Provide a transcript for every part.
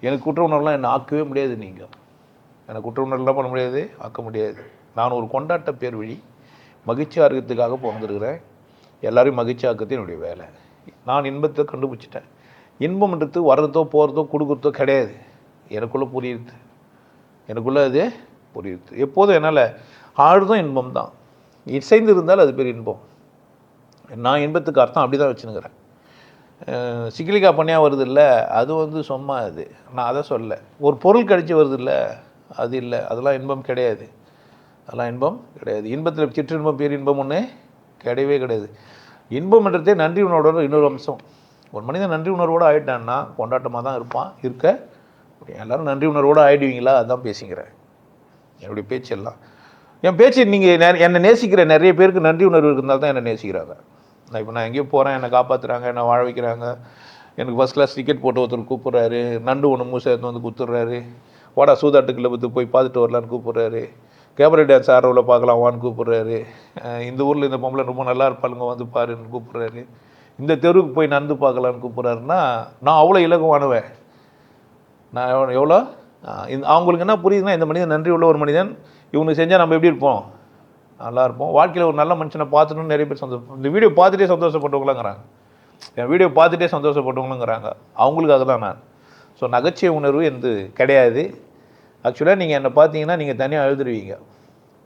எனக்கு குற்ற உணர்வுலாம் என்ன ஆக்கவே முடியாது. நீங்கள் எனக்கு குற்ற உணர்வுலாம் பண்ண முடியாது, ஆக்க முடியாது. நான் ஒரு கொண்டாட்ட பேர் வழி மகிழ்ச்சியாக இருக்கிறதுக்காக பிறந்திருக்கிறேன். எல்லோரையும் மகிழ்ச்சி ஆக்கிறது என்னுடைய வேலை. நான் இன்பத்தை கண்டுபிடிச்சிட்டேன். இன்பம்ன்றது வர்றதோ போகிறதோ கொடுக்குறதோ கிடையாது. எனக்குள்ளே புரியுது, எனக்குள்ளே அது புரியுது. எப்போதும் என்னால் ஆழ்தும் இன்பம் தான். இசைந்து இருந்தால் அது பேர் இன்பம். நான் இன்பத்துக்கு அர்த்தம் அப்படி தான் வச்சுன்னுக்கிறேன். சிக்கிலிக்கா பண்ணியாக வருது இல்லை, அது சும்மா அது. நான் அதை சொல்ல. ஒரு பொருள் கழிச்சு வருது இல்லை, அது இல்லை. அதெல்லாம் இன்பம் கிடையாது. அதெல்லாம் இன்பம் கிடையாது. இன்பத்தில் சிற்றின்பம் பேர் இன்பம் ஒன்று கிடையவே கிடையாது. இன்பம்ன்றதே நன்றி உணர்வோட இன்னொரு அம்சம். ஒரு மனிதன் நன்றி உணர்வோடு ஆகிட்டான்னா கொண்டாட்டமாக தான் இருப்பான். இருக்க எல்லோரும் நன்றி உணர்வோடு ஆகிடுவீங்களா? அதுதான் பேசிக்கிறேன். என்னுடைய பேச்செல்லாம் என் பேச்சு நீங்கள் என்னை நேசிக்கிற நிறைய பேருக்கு நன்றி உணர்வு இருந்தால் தான் என்னை நேசிக்கிறாங்க. நான் எங்கேயோ போகிறேன், என்னை காப்பாற்றுறாங்க, என்னை வாழ வைக்கிறாங்க. எனக்கு ஃபஸ்ட் கிளாஸ் டிக்கெட் போட்டு ஒருத்தர் கூப்பிட்றாரு, நண்டு ஒன்று மூசை எடுத்து வந்து கொடுத்துட்றாரு. வாடா சூதாட்டுக்குள்ளே பற்றி போய் பார்த்துட்டு வரலான்னு கூப்பிட்றாரு. கேமரா டான்ஸ் ஆர்வவில் பார்க்கலாம் வான்னு கூப்பிட்றாரு. இந்த ஊரில் இந்த பொம்பளை ரொம்ப நல்லா இருப்பாளுங்க வந்து பாருன்னு கூப்பிட்றாரு. இந்த தெருவுக்கு போய் நடந்து பார்க்கலான்னு கூப்பிட்றாருன்னா நான் அவ்வளோ இலகுவானுவேன். நான் எவ்வளோ அவங்களுக்கு என்ன புரியுதுன்னா, இந்த மனிதன் நன்றி உள்ள ஒரு மனிதன், இவனுக்கு செஞ்சால் நம்ம எப்படி இருப்போம்? நல்லா இருப்போம். வாழ்க்கையில் ஒரு நல்ல மனுஷனை பார்த்துணுன்னு நிறைய பேர் இந்த வீடியோ பார்த்துட்டே சந்தோஷப்பட்டவங்களாங்கிறாங்க. என் வீடியோ பார்த்துட்டே சந்தோஷப்பட்டவங்களுங்கிறாங்க. அவங்களுக்காக தான் நான். ஸோ நகைச்சுவை உணர்வு எந்த கிடையாது. ஆக்சுவலாக நீங்கள் என்னை பார்த்தீங்கன்னா நீங்கள் தனியாக எழுதுருவீங்க.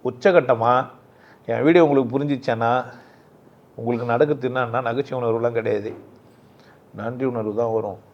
உச்சகட்டமாக என் வீடியோ உங்களுக்கு புரிஞ்சிச்சேன்னா உங்களுக்கு நடக்குது என்னன்னா நகைச்சுவை உணர்வுலாம் கிடையாது, நன்றி உணர்வு தான் வரும்.